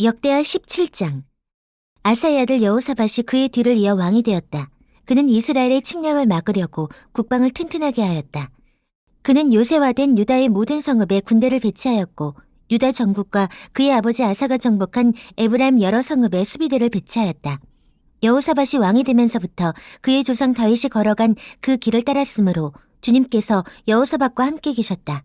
역대하 17장. 아사의 아들 여호사밧이 그의 뒤를 이어 왕이 되었다. 그는 이스라엘의 침략을 막으려고 국방을 튼튼하게 하였다. 그는 요새화된 유다의 모든 성읍에 군대를 배치하였고 유다 전국과 그의 아버지 아사가 정복한 에브라임 여러 성읍에 수비대를 배치하였다. 여호사밧이 왕이 되면서부터 그의 조상 다윗이 걸어간 그 길을 따랐으므로 주님께서 여호사밧과 함께 계셨다.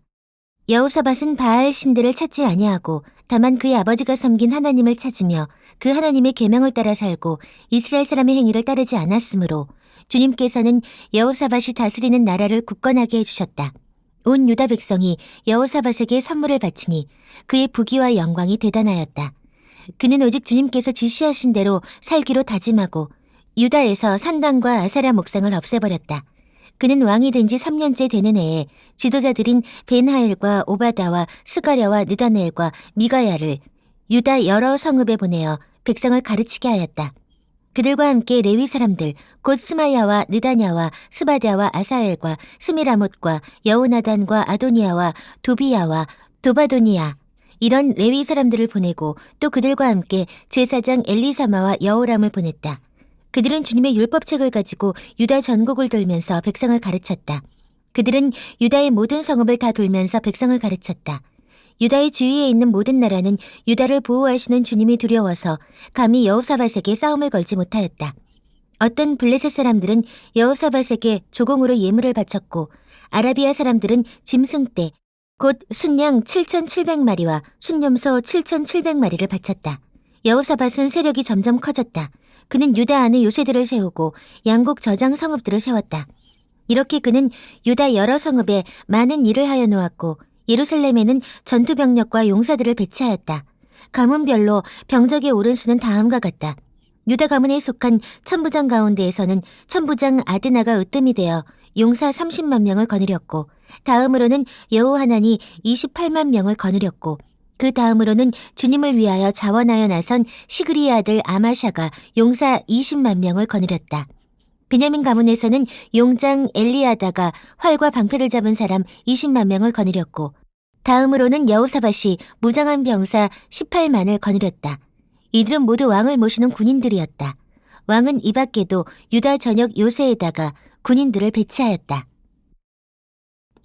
여호사밧은 바알 신들을 찾지 아니하고 다만 그의 아버지가 섬긴 하나님을 찾으며 그 하나님의 계명을 따라 살고 이스라엘 사람의 행위를 따르지 않았으므로 주님께서는 여호사밧이 다스리는 나라를 굳건하게 해주셨다. 온 유다 백성이 여호사밧에게 선물을 바치니 그의 부귀와 영광이 대단하였다. 그는 오직 주님께서 지시하신 대로 살기로 다짐하고 유다에서 산당과 아사라 목상을 없애버렸다. 그는 왕이 된 지 3년째 되는 해에 지도자들인 벤하엘과 오바다와 스가랴와 느다넬과 미가야를 유다 여러 성읍에 보내어 백성을 가르치게 하였다. 그들과 함께 레위 사람들 곧 스마야와 느다냐와 스바랴와 아사엘과 스미라못과 여호나단과 아도니아와 도비야와 도바도니아 이런 레위 사람들을 보내고 또 그들과 함께 제사장 엘리사마와 여호람을 보냈다. 그들은 주님의 율법책을 가지고 유다 전국을 돌면서 백성을 가르쳤다. 그들은 유다의 모든 성읍을 다 돌면서 백성을 가르쳤다. 유다의 주위에 있는 모든 나라는 유다를 보호하시는 주님이 두려워서 감히 여호사밧에게 싸움을 걸지 못하였다. 어떤 블레셋 사람들은 여호사밧에게 조공으로 예물을 바쳤고 아라비아 사람들은 짐승떼 곧 순양 7,700마리와 순염소 7,700마리를 바쳤다. 여호사밧은 세력이 점점 커졌다. 그는 유다 안에 요새들을 세우고 양곡 저장 성읍들을 세웠다. 이렇게 그는 유다 여러 성읍에 많은 일을 하여 놓았고 예루살렘에는 전투병력과 용사들을 배치하였다. 가문별로 병적의 오른 수는 다음과 같다. 유다 가문에 속한 천부장 가운데에서는 천부장 아드나가 으뜸이 되어 용사 30만 명을 거느렸고 다음으로는 여호하난이 28만 명을 거느렸고 그 다음으로는 주님을 위하여 자원하여 나선 시그리의 아들 아마샤가 용사 20만 명을 거느렸다. 베냐민 가문에서는 용장 엘리아다가 활과 방패를 잡은 사람 20만 명을 거느렸고 다음으로는 여호사밧이 무장한 병사 18만을 거느렸다. 이들은 모두 왕을 모시는 군인들이었다. 왕은 이 밖에도 유다 전역 요새에다가 군인들을 배치하였다.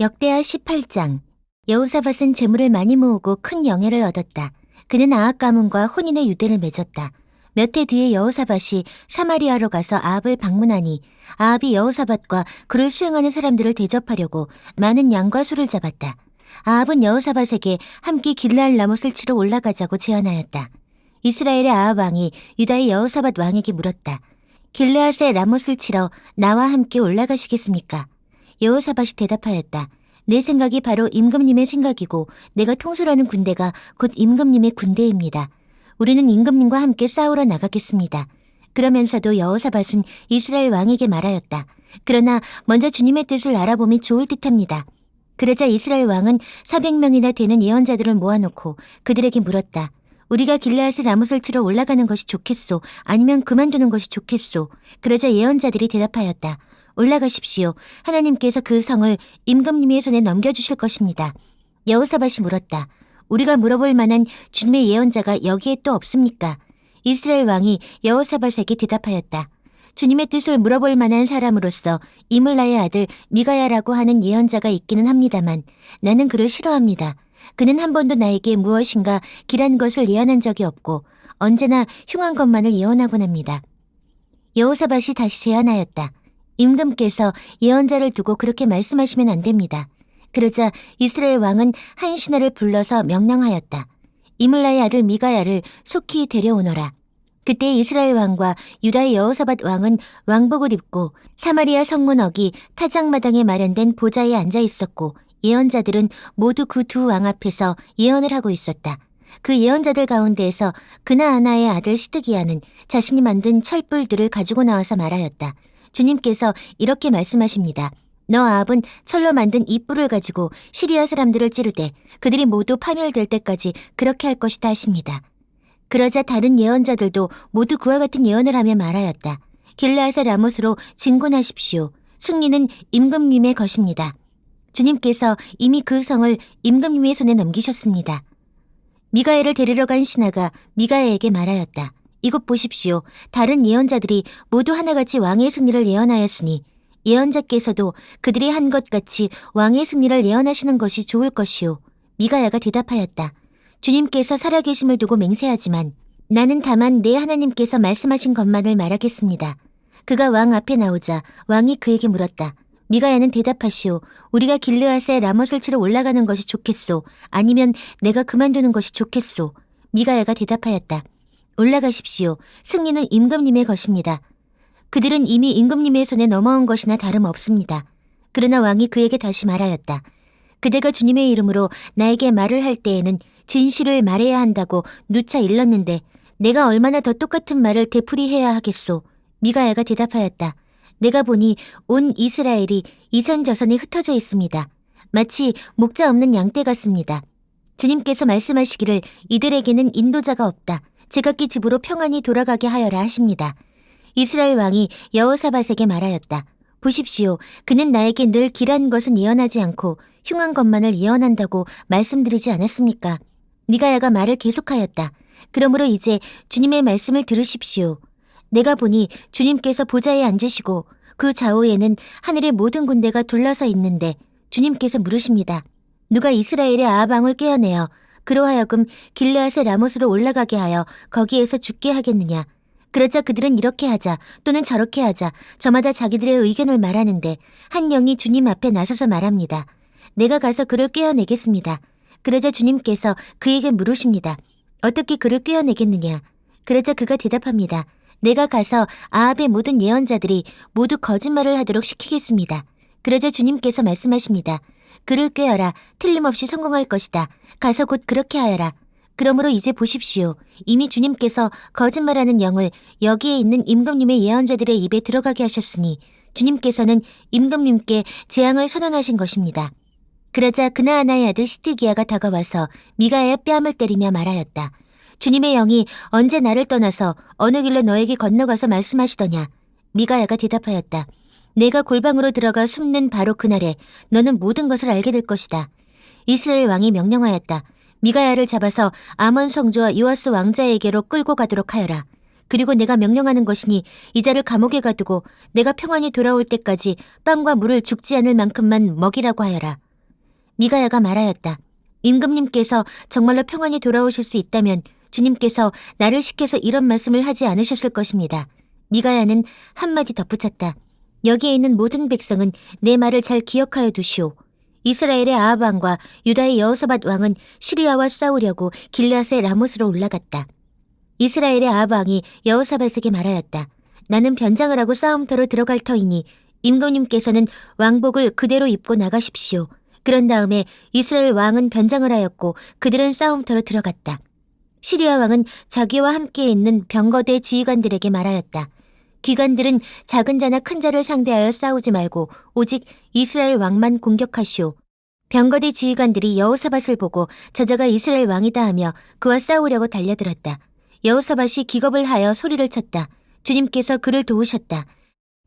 역대하 18장. 여호사밧은 재물을 많이 모으고 큰 영예를 얻었다. 그는 아합 가문과 혼인의 유대를 맺었다. 몇 해 뒤에 여호사밧이 사마리아로 가서 아합을 방문하니 아합이 여호사밧과 그를 수행하는 사람들을 대접하려고 많은 양과 소를 잡았다. 아합은 여호사밧에게 함께 길르앗 라못을 치러 올라가자고 제안하였다. 이스라엘의 아합 왕이 유다의 여호사밧 왕에게 물었다. 길르앗의 라못을 치러 나와 함께 올라가시겠습니까? 여호사밧이 대답하였다. 내 생각이 바로 임금님의 생각이고 내가 통솔하는 군대가 곧 임금님의 군대입니다. 우리는 임금님과 함께 싸우러 나가겠습니다. 그러면서도 여호사밧은 이스라엘 왕에게 말하였다. 그러나 먼저 주님의 뜻을 알아보면 좋을 듯합니다. 그러자 이스라엘 왕은 400명이나 되는 예언자들을 모아놓고 그들에게 물었다. 우리가 길르앗의 라못을 치러 올라가는 것이 좋겠소? 아니면 그만두는 것이 좋겠소? 그러자 예언자들이 대답하였다. 올라가십시오. 하나님께서 그 성을 임금님의 손에 넘겨주실 것입니다. 여호사밧이 물었다. 우리가 물어볼 만한 주님의 예언자가 여기에 또 없습니까? 이스라엘 왕이 여호사밧에게 대답하였다. 주님의 뜻을 물어볼 만한 사람으로서 이물라의 아들 미가야라고 하는 예언자가 있기는 합니다만 나는 그를 싫어합니다. 그는 한 번도 나에게 무엇인가 길한 것을 예언한 적이 없고 언제나 흉한 것만을 예언하곤 합니다. 여호사밧이 다시 제안하였다. 임금께서 예언자를 두고 그렇게 말씀하시면 안 됩니다. 그러자 이스라엘 왕은 한 신하를 불러서 명령하였다. 이물라의 아들 미가야를 속히 데려오너라. 그때 이스라엘 왕과 유다의 여호사밧 왕은 왕복을 입고 사마리아 성문 어기 타작마당에 마련된 보좌에 앉아 있었고 예언자들은 모두 그 두 왕 앞에서 예언을 하고 있었다. 그 예언자들 가운데에서 그나아나의 아들 시드기야는 자신이 만든 철불들을 가지고 나와서 말하였다. 주님께서 이렇게 말씀하십니다. 너 아합은 철로 만든 이 뿔을 가지고 시리아 사람들을 찌르되 그들이 모두 파멸될 때까지 그렇게 할 것이다 하십니다. 그러자 다른 예언자들도 모두 그와 같은 예언을 하며 말하였다. 길르앗의 라못으로 진군하십시오. 승리는 임금님의 것입니다. 주님께서 이미 그 성을 임금님의 손에 넘기셨습니다. 미가엘을 데리러 간 신하가 미가야에게 말하였다. 이것 보십시오. 다른 예언자들이 모두 하나같이 왕의 승리를 예언하였으니 예언자께서도 그들이 한 것 같이 왕의 승리를 예언하시는 것이 좋을 것이오. 미가야가 대답하였다. 주님께서 살아계심을 두고 맹세하지만 나는 다만 내 하나님께서 말씀하신 것만을 말하겠습니다. 그가 왕 앞에 나오자 왕이 그에게 물었다. 미가야는 대답하시오. 우리가 길르앗에 라못을 치러 올라가는 것이 좋겠소. 아니면 내가 그만두는 것이 좋겠소. 미가야가 대답하였다. 올라가십시오. 승리는 임금님의 것입니다. 그들은 이미 임금님의 손에 넘어온 것이나 다름없습니다. 그러나 왕이 그에게 다시 말하였다. 그대가 주님의 이름으로 나에게 말을 할 때에는 진실을 말해야 한다고 누차 일렀는데 내가 얼마나 더 똑같은 말을 되풀이해야 하겠소. 미가야가 대답하였다. 내가 보니 온 이스라엘이 이선저선에 흩어져 있습니다. 마치 목자 없는 양떼 같습니다. 주님께서 말씀하시기를 이들에게는 인도자가 없다. 제각기 집으로 평안히 돌아가게 하여라 하십니다. 이스라엘 왕이 여호사밧에게 말하였다. 보십시오. 그는 나에게 늘 길한 것은 예언하지 않고 흉한 것만을 예언한다고 말씀드리지 않았습니까? 미가야가 말을 계속하였다. 그러므로 이제 주님의 말씀을 들으십시오. 내가 보니 주님께서 보좌에 앉으시고 그 좌우에는 하늘의 모든 군대가 둘러서 있는데 주님께서 물으십니다. 누가 이스라엘의 아합왕을 깨어내어 그로 하여금 길르앗의 라못으로 올라가게 하여 거기에서 죽게 하겠느냐. 그러자 그들은 이렇게 하자 또는 저렇게 하자 저마다 자기들의 의견을 말하는데 한 영이 주님 앞에 나서서 말합니다. 내가 가서 그를 깨어내겠습니다. 그러자 주님께서 그에게 물으십니다. 어떻게 그를 깨어내겠느냐. 그러자 그가 대답합니다. 내가 가서 아합의 모든 예언자들이 모두 거짓말을 하도록 시키겠습니다. 그러자 주님께서 말씀하십니다. 그를 꾀어라. 틀림없이 성공할 것이다. 가서 곧 그렇게 하여라. 그러므로 이제 보십시오. 이미 주님께서 거짓말하는 영을 여기에 있는 임금님의 예언자들의 입에 들어가게 하셨으니 주님께서는 임금님께 재앙을 선언하신 것입니다. 그러자 그나아나의 아들 시드기야가 다가와서 미가야의 뺨을 때리며 말하였다. 주님의 영이 언제 나를 떠나서 어느 길로 너에게 건너가서 말씀하시더냐. 미가야가 대답하였다. 내가 골방으로 들어가 숨는 바로 그날에 너는 모든 것을 알게 될 것이다. 이스라엘 왕이 명령하였다. 미가야를 잡아서 아몬 성주와 요아스 왕자에게로 끌고 가도록 하여라. 그리고 내가 명령하는 것이니 이 자를 감옥에 가두고 내가 평안히 돌아올 때까지 빵과 물을 죽지 않을 만큼만 먹이라고 하여라. 미가야가 말하였다. 임금님께서 정말로 평안히 돌아오실 수 있다면 주님께서 나를 시켜서 이런 말씀을 하지 않으셨을 것입니다. 미가야는 한마디 덧붙였다. 여기에 있는 모든 백성은 내 말을 잘 기억하여 두시오. 이스라엘의 아합 왕과 유다의 여호사밧 왕은 시리아와 싸우려고 길르앗의 라못으로 올라갔다. 이스라엘의 아합 왕이 여호사밧에게 말하였다. 나는 변장을 하고 싸움터로 들어갈 터이니 임금님께서는 왕복을 그대로 입고 나가십시오. 그런 다음에 이스라엘 왕은 변장을 하였고 그들은 싸움터로 들어갔다. 시리아 왕은 자기와 함께 있는 병거대 지휘관들에게 말하였다. 귀관들은 작은 자나 큰 자를 상대하여 싸우지 말고 오직 이스라엘 왕만 공격하시오. 병거대 지휘관들이 여호사밧을 보고 저자가 이스라엘 왕이다 하며 그와 싸우려고 달려들었다. 여호사밧이 기겁을 하여 소리를 쳤다. 주님께서 그를 도우셨다.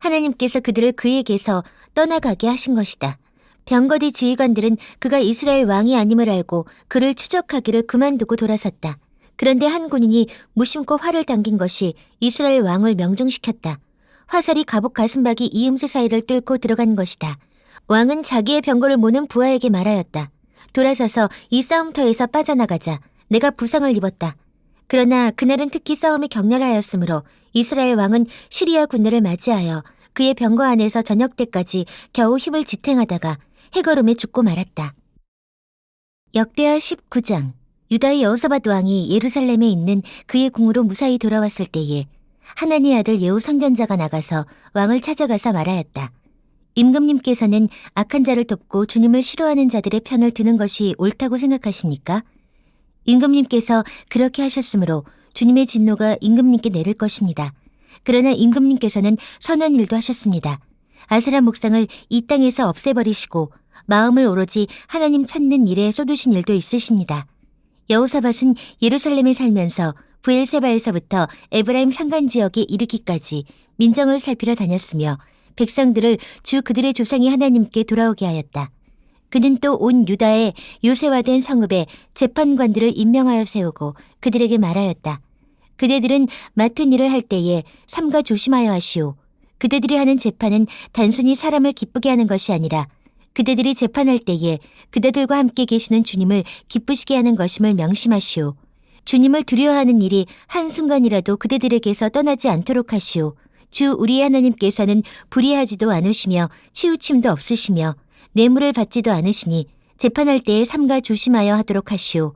하나님께서 그들을 그에게서 떠나가게 하신 것이다. 병거대 지휘관들은 그가 이스라엘 왕이 아님을 알고 그를 추적하기를 그만두고 돌아섰다. 그런데 한 군인이 무심코 활을 당긴 것이 이스라엘 왕을 명중시켰다. 화살이 갑옷 가슴박이 이음새 사이를 뚫고 들어간 것이다. 왕은 자기의 병거를 모는 부하에게 말하였다. 돌아서서 이 싸움터에서 빠져나가자. 내가 부상을 입었다. 그러나 그날은 특히 싸움이 격렬하였으므로 이스라엘 왕은 시리아 군대를 맞이하여 그의 병거 안에서 저녁 때까지 겨우 힘을 지탱하다가 해걸음에 죽고 말았다. 역대하 19장. 유다의 여호사밧 왕이 예루살렘에 있는 그의 궁으로 무사히 돌아왔을 때에 하나니 아들 예후 선견자가 나가서 왕을 찾아가서 말하였다. 임금님께서는 악한 자를 돕고 주님을 싫어하는 자들의 편을 드는 것이 옳다고 생각하십니까? 임금님께서 그렇게 하셨으므로 주님의 진노가 임금님께 내릴 것입니다. 그러나 임금님께서는 선한 일도 하셨습니다. 아세라 목상을 이 땅에서 없애버리시고 마음을 오로지 하나님 찾는 일에 쏟으신 일도 있으십니다. 여호사밧은 예루살렘에 살면서 브엘세바에서부터 에브라임 산간 지역에 이르기까지 민정을 살피러 다녔으며 백성들을 주 그들의 조상이 하나님께 돌아오게 하였다. 그는 또 온 유다의 요새화된 성읍에 재판관들을 임명하여 세우고 그들에게 말하였다. 그대들은 맡은 일을 할 때에 삼가 조심하여 하시오. 그대들이 하는 재판은 단순히 사람을 기쁘게 하는 것이 아니라 그대들이 재판할 때에 그대들과 함께 계시는 주님을 기쁘시게 하는 것임을 명심하시오. 주님을 두려워하는 일이 한순간이라도 그대들에게서 떠나지 않도록 하시오. 주 우리 하나님께서는 불의하지도 않으시며 치우침도 없으시며 뇌물을 받지도 않으시니 재판할 때에 삼가 조심하여 하도록 하시오.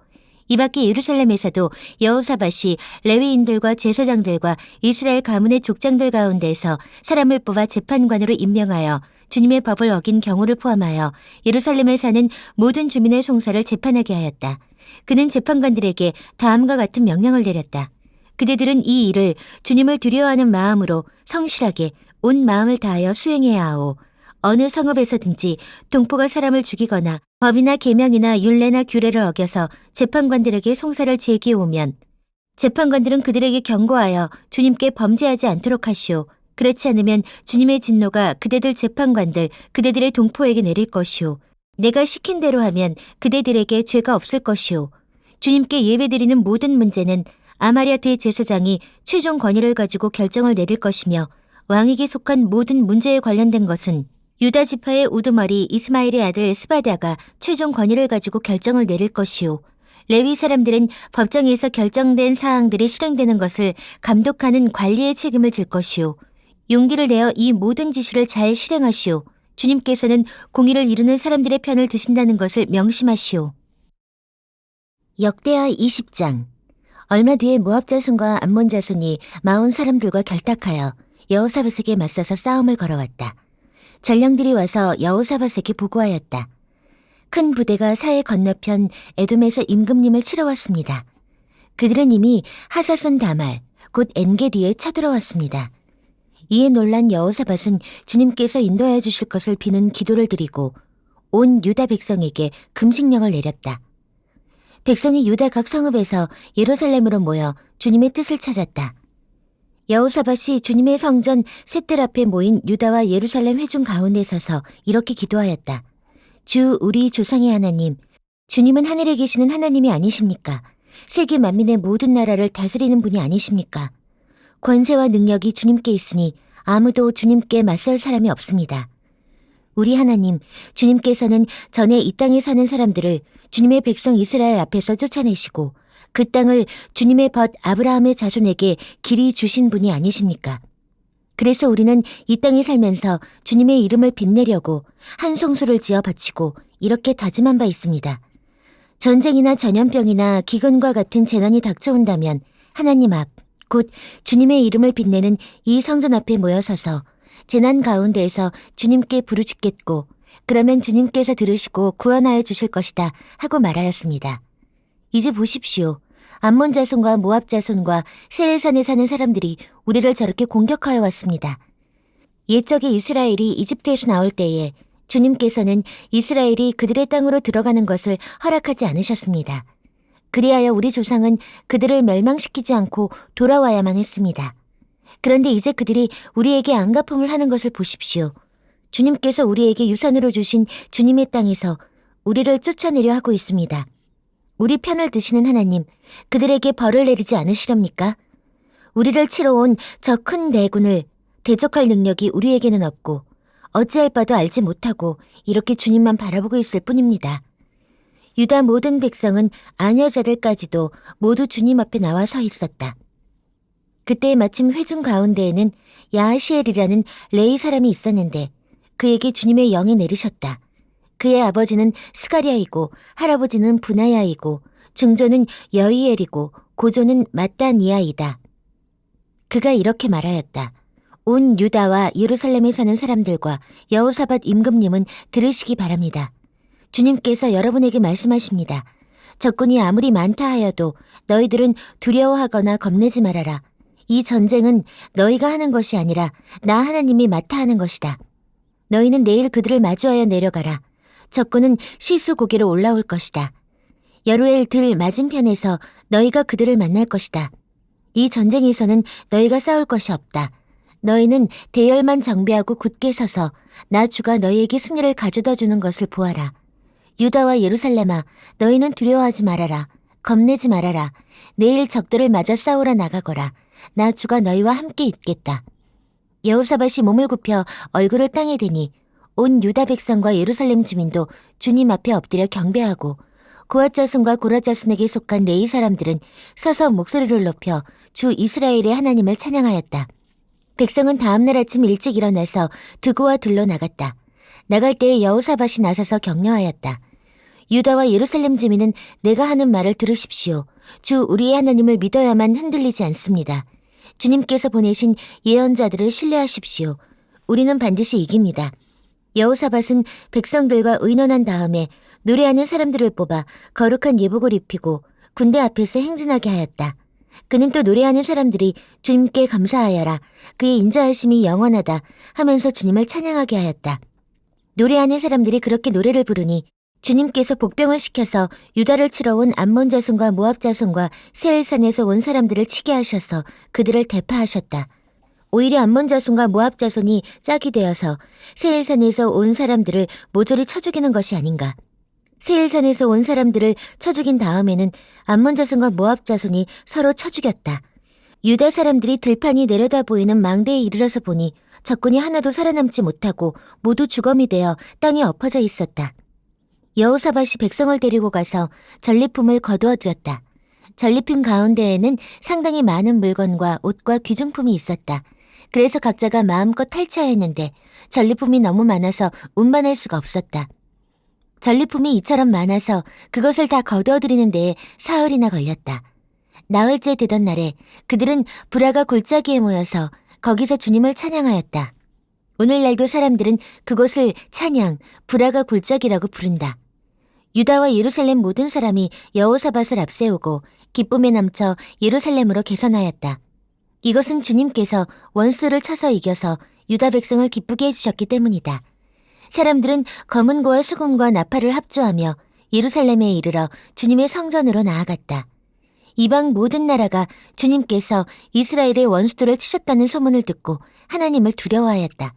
이 밖에 예루살렘에서도 여호사밧이 레위인들과 제사장들과 이스라엘 가문의 족장들 가운데서 사람을 뽑아 재판관으로 임명하여 주님의 법을 어긴 경우를 포함하여 예루살렘에 사는 모든 주민의 송사를 재판하게 하였다. 그는 재판관들에게 다음과 같은 명령을 내렸다. 그대들은 이 일을 주님을 두려워하는 마음으로 성실하게 온 마음을 다하여 수행해야 하오. 어느 성읍에서든지 동포가 사람을 죽이거나 법이나 계명이나 율례나 규례를 어겨서 재판관들에게 송사를 제기해오면 재판관들은 그들에게 경고하여 주님께 범죄하지 않도록 하시오. 그렇지 않으면 주님의 진노가 그대들 재판관들, 그대들의 동포에게 내릴 것이오. 내가 시킨 대로 하면 그대들에게 죄가 없을 것이오. 주님께 예배드리는 모든 문제는 아마랴 대제사장이 최종 권위를 가지고 결정을 내릴 것이며 왕에게 속한 모든 문제에 관련된 것은 유다 지파의 우두머리 이스마엘의 아들 스바다가 최종 권위를 가지고 결정을 내릴 것이오. 레위 사람들은 법정에서 결정된 사항들이 실행되는 것을 감독하는 관리의 책임을 질 것이오. 용기를 내어 이 모든 지시를 잘 실행하시오. 주님께서는 공의를 이루는 사람들의 편을 드신다는 것을 명심하시오. 역대하 20장. 얼마 뒤에 모압 자손과 암몬 자손이 마온 사람들과 결탁하여 여호사밧에게 맞서서 싸움을 걸어왔다. 전령들이 와서 여호사밧에게 보고하였다. 큰 부대가 사해 건너편 에돔에서 임금님을 치러 왔습니다. 그들은 이미 하사손 다말, 곧 엔게디에 쳐들어왔습니다. 이에 놀란 여호사밧은 주님께서 인도하여 주실 것을 비는 기도를 드리고 온 유다 백성에게 금식령을 내렸다. 백성이 유다 각 성읍에서 예루살렘으로 모여 주님의 뜻을 찾았다. 여호사밧이 주님의 성전 셋들 앞에 모인 유다와 예루살렘 회중 가운데 서서 이렇게 기도하였다. 주 우리 조상의 하나님, 주님은 하늘에 계시는 하나님이 아니십니까? 세계 만민의 모든 나라를 다스리는 분이 아니십니까? 권세와 능력이 주님께 있으니 아무도 주님께 맞설 사람이 없습니다. 우리 하나님, 주님께서는 전에 이 땅에 사는 사람들을 주님의 백성 이스라엘 앞에서 쫓아내시고 그 땅을 주님의 벗 아브라함의 자손에게 길이 주신 분이 아니십니까? 그래서 우리는 이 땅에 살면서 주님의 이름을 빛내려고 한 송수를 지어 바치고 이렇게 다짐한 바 있습니다. 전쟁이나 전염병이나 기근과 같은 재난이 닥쳐온다면 하나님 앞, 곧 주님의 이름을 빛내는 이 성전 앞에 모여서서 재난 가운데에서 주님께 부르짖겠고 그러면 주님께서 들으시고 구원하여 주실 것이다 하고 말하였습니다. 이제 보십시오. 암몬 자손과 모압 자손과 세일산에 사는 사람들이 우리를 저렇게 공격하여 왔습니다. 옛적에 이스라엘이 이집트에서 나올 때에 주님께서는 이스라엘이 그들의 땅으로 들어가는 것을 허락하지 않으셨습니다. 그리하여 우리 조상은 그들을 멸망시키지 않고 돌아와야만 했습니다. 그런데 이제 그들이 우리에게 안갚음을 하는 것을 보십시오. 주님께서 우리에게 유산으로 주신 주님의 땅에서 우리를 쫓아내려 하고 있습니다. 우리 편을 드시는 하나님, 그들에게 벌을 내리지 않으시렵니까? 우리를 치러 온 저 큰 대군을 대적할 능력이 우리에게는 없고 어찌할 바도 알지 못하고 이렇게 주님만 바라보고 있을 뿐입니다. 유다 모든 백성은 아녀자들까지도 모두 주님 앞에 나와 서 있었다. 그때 마침 회중 가운데에는 야하시엘이라는 레위 사람이 있었는데 그에게 주님의 영이 내리셨다. 그의 아버지는 스가랴이고 할아버지는 분하야이고 증조는 여이엘이고 고조는 마따니아이다. 그가 이렇게 말하였다. 온 유다와 예루살렘에 사는 사람들과 여호사밧 임금님은 들으시기 바랍니다. 주님께서 여러분에게 말씀하십니다. 적군이 아무리 많다 하여도 너희들은 두려워하거나 겁내지 말아라. 이 전쟁은 너희가 하는 것이 아니라 나 하나님이 맡아 하는 것이다. 너희는 내일 그들을 마주하여 내려가라. 적군은 시수 고개로 올라올 것이다. 여루엘 들 맞은편에서 너희가 그들을 만날 것이다. 이 전쟁에서는 너희가 싸울 것이 없다. 너희는 대열만 정비하고 굳게 서서 나 주가 너희에게 승리를 가져다 주는 것을 보아라. 유다와 예루살렘아, 너희는 두려워하지 말아라. 겁내지 말아라. 내일 적들을 맞아 싸우러 나가거라. 나 주가 너희와 함께 있겠다. 여호사밧이 몸을 굽혀 얼굴을 땅에 대니 온 유다 백성과 예루살렘 주민도 주님 앞에 엎드려 경배하고 고앗 자손과 고라 자손에게 속한 레위 사람들은 서서 목소리를 높여 주 이스라엘의 하나님을 찬양하였다. 백성은 다음날 아침 일찍 일어나서 드고와 들러 나갔다. 나갈 때에 여호사밧이 나서서 격려하였다. 유다와 예루살렘 주민은 내가 하는 말을 들으십시오. 주 우리의 하나님을 믿어야만 흔들리지 않습니다. 주님께서 보내신 예언자들을 신뢰하십시오. 우리는 반드시 이깁니다. 여호사밧은 백성들과 의논한 다음에 노래하는 사람들을 뽑아 거룩한 예복을 입히고 군대 앞에서 행진하게 하였다. 그는 또 노래하는 사람들이 주님께 감사하여라. 그의 인자하심이 영원하다 하면서 주님을 찬양하게 하였다. 노래하는 사람들이 그렇게 노래를 부르니 주님께서 복병을 시켜서 유다를 치러 온 암몬 자손과 모압 자손과 세일산에서 온 사람들을 치게 하셔서 그들을 대파하셨다. 오히려 암몬 자손과 모압 자손이 짝이 되어서 세일산에서 온 사람들을 모조리 쳐 죽이는 것이 아닌가. 세일산에서 온 사람들을 쳐 죽인 다음에는 암몬 자손과 모압 자손이 서로 쳐 죽였다. 유다 사람들이 들판이 내려다 보이는 망대에 이르러서 보니 적군이 하나도 살아남지 못하고 모두 주검이 되어 땅에 엎어져 있었다. 여호사밧이 백성을 데리고 가서 전리품을 거두어들였다. 전리품 가운데에는 상당히 많은 물건과 옷과 귀중품이 있었다. 그래서 각자가 마음껏 탈취하였는데 전리품이 너무 많아서 운반할 수가 없었다. 전리품이 이처럼 많아서 그것을 다 거두어들이는 데에 사흘이나 걸렸다. 나흘째 되던 날에 그들은 브라가 골짜기에 모여서 거기서 주님을 찬양하였다. 오늘날도 사람들은 그곳을 찬양, 브라가 골짜기라고 부른다. 유다와 예루살렘 모든 사람이 여호사밧을 앞세우고 기쁨에 넘쳐 예루살렘으로 개선하였다. 이것은 주님께서 원수를 쳐서 이겨서 유다 백성을 기쁘게 해주셨기 때문이다. 사람들은 검은고와 수금과 나팔을 합주하며 예루살렘에 이르러 주님의 성전으로 나아갔다. 이방 모든 나라가 주님께서 이스라엘의 원수들을 치셨다는 소문을 듣고 하나님을 두려워하였다.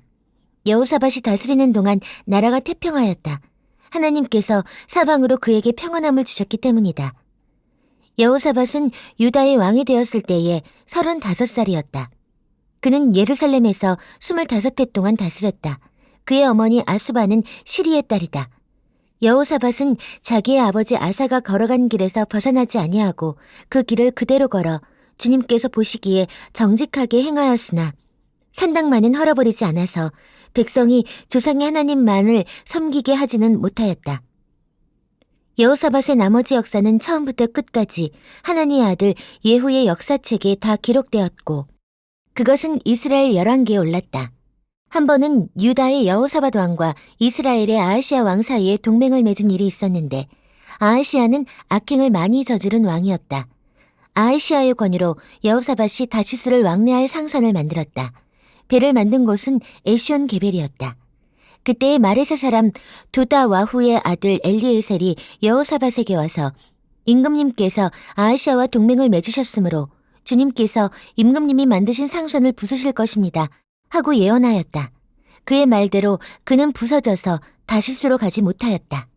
여호사밧이 다스리는 동안 나라가 태평하였다. 하나님께서 사방으로 그에게 평안함을 주셨기 때문이다. 여호사밧은 유다의 왕이 되었을 때에 35살이었다. 그는 예루살렘에서 25해 동안 다스렸다. 그의 어머니 아수바는 시리의 딸이다. 여호사밧은 자기의 아버지 아사가 걸어간 길에서 벗어나지 아니하고 그 길을 그대로 걸어 주님께서 보시기에 정직하게 행하였으나 산당만은 헐어버리지 않아서 백성이 조상의 하나님만을 섬기게 하지는 못하였다. 여호사밧의 나머지 역사는 처음부터 끝까지 하나님의 아들 예후의 역사책에 다 기록되었고 그것은 이스라엘 열왕기에 올랐다. 한 번은 유다의 여호사밧 왕과 이스라엘의 아하시아 왕 사이에 동맹을 맺은 일이 있었는데 아하시아는 악행을 많이 저지른 왕이었다. 아하시아의 권유로 여호사밧이 다시스를 왕래할 상선을 만들었다. 배를 만든 곳은 에시온 게벨이었다. 그때의 마레사 사람 도다와후의 아들 엘리에셀이 여호사밧에게 와서 임금님께서 아하시아와 동맹을 맺으셨으므로 주님께서 임금님이 만드신 상선을 부수실 것입니다 하고 예언하였다. 그의 말대로 그는 부서져서 다시스로 가지 못하였다.